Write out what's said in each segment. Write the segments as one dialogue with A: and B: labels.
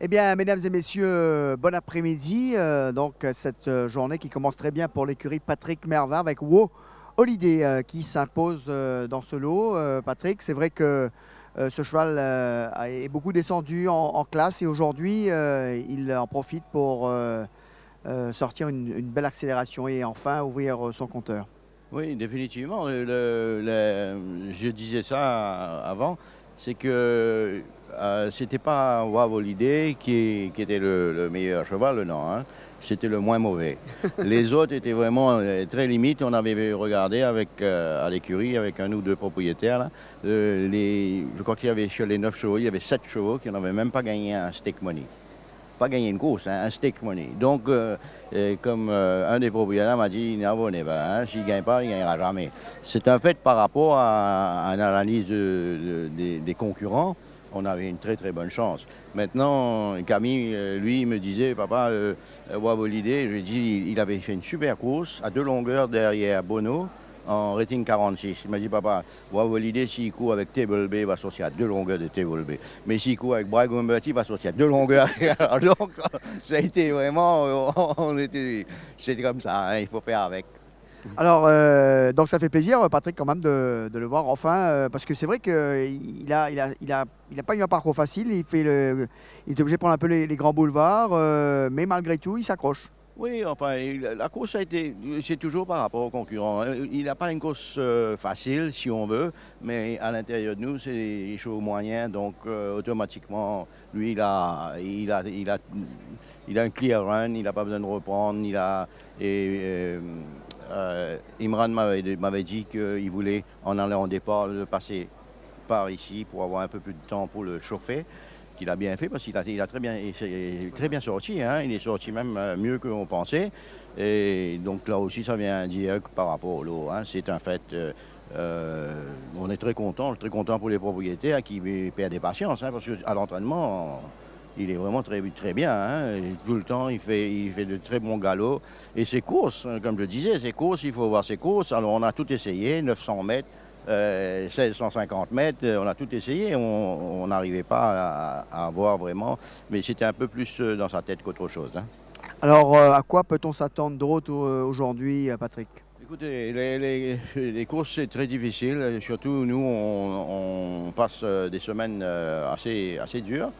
A: Eh bien, mesdames et messieurs, bon après-midi. Donc, cette journée qui commence très bien pour l'écurie Patrick Mervin avec Wo Holiday qui s'impose dans ce lot. Patrick, c'est vrai que ce cheval est beaucoup descendu en classe et aujourd'hui, il en profite pour sortir une belle accélération et enfin ouvrir son compteur.
B: Oui, définitivement. Je disais ça avant, c'est que c'était pas Wow Holiday qui était le meilleur cheval, non, hein. C'était le moins mauvais. Les autres étaient vraiment très limites. On avait regardé à l'écurie avec un ou deux propriétaires. Là, je crois qu'il y avait sur les 9 chevaux, il y avait 7 chevaux qui n'avaient même pas gagné un stake money. Pas gagné une course, hein, un stake money. Donc, comme un des propriétaires m'a dit, n'abonnez pas, hein, s'il ne gagne pas, il ne gagnera jamais. C'est un fait par rapport à une analyse des concurrents. On avait une très très bonne chance. Maintenant, Camille, lui, me disait, papa, Wabolidé, je lui ai dit, il avait fait une super course à 2 longueurs derrière Bono en rating 46. Il m'a dit, papa, Wabolidé, s'il court avec Table B, il va sortir à 2 longueurs de Table B. Mais s'il court avec Bragg Humberty, il va sortir à 2 longueurs. Donc, ça a été vraiment, c'était comme ça, hein, il faut faire avec.
A: Alors, donc ça fait plaisir, Patrick, quand même, de le voir enfin, parce que c'est vrai qu'il a pas eu un parcours facile. Il est obligé de prendre un peu les grands boulevards, mais malgré tout, il s'accroche.
B: Oui, enfin, la course a été, c'est toujours par rapport aux concurrents, hein. Il n'a pas une course facile, si on veut, mais à l'intérieur de nous, c'est des chevaux moyens, donc automatiquement, lui, il a un clear run, il n'a pas besoin de reprendre, Imran m'avait dit qu'il voulait, en allant au départ, le passer par ici pour avoir un peu plus de temps pour le chauffer, qu'il a bien fait parce qu'il a il s'est très bien sorti, hein. Il est sorti même mieux qu'on pensait. Et donc là aussi, ça vient dire que par rapport au lot, hein, c'est un fait. On est très content pour les propriétaires qui perdent des patience, hein, parce qu'à l'entraînement, il est vraiment très, très bien, hein. Et tout le temps, il fait de très bons galops. Et ses courses, comme je disais, ses courses, il faut voir ses courses. Alors, on a tout essayé, 900 mètres, 1650 mètres, on a tout essayé. On n'arrivait pas à voir vraiment, mais c'était un peu plus dans sa tête qu'autre chose, hein.
A: Alors, à quoi peut-on s'attendre d'autre aujourd'hui, Patrick?
B: Écoutez, les courses, c'est très difficile. Surtout, nous, on passe des semaines assez dures.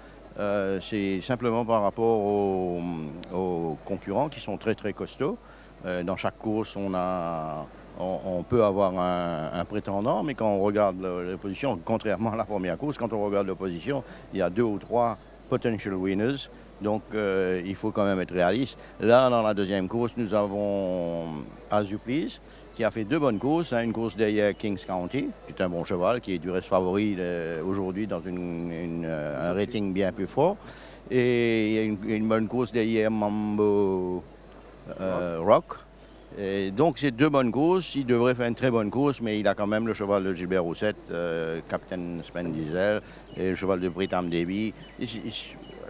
B: C'est simplement par rapport aux concurrents qui sont très, très costauds. Dans chaque course, on peut avoir un prétendant, mais quand on regarde l'opposition, contrairement à la première course, quand on regarde l'opposition, il y a 2 ou 3 potential winners. Donc, il faut quand même être réaliste. Là, dans la deuxième course, nous avons Azuplis, qui a fait 2 bonnes courses, hein, une course derrière Kings County, qui est un bon cheval, qui est du reste favori aujourd'hui dans un rating bien plus fort. Et il y a une bonne course derrière Mambo Rock. Et donc, c'est 2 bonnes courses. Il devrait faire une très bonne course, mais il a quand même le cheval de Gilbert Roussette, Captain Spen Diesel, et le cheval de Britam Davy.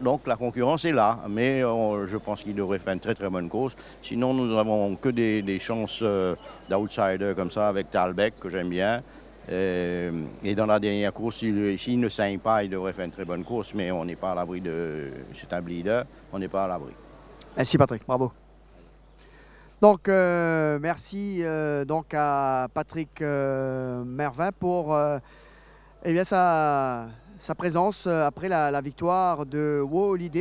B: Donc, la concurrence est là, mais je pense qu'il devrait faire une très très bonne course. Sinon, nous n'avons que des chances d'outsider comme ça avec Talbec, que j'aime bien. Et dans la dernière course, s'il ne saigne pas, il devrait faire une très bonne course, mais on n'est pas à l'abri de. C'est un bleeder, on n'est pas à l'abri.
A: Merci, Patrick, bravo. Donc, merci donc à Patrick Mervin pour eh bien, sa présence après la victoire de Wo Holiday.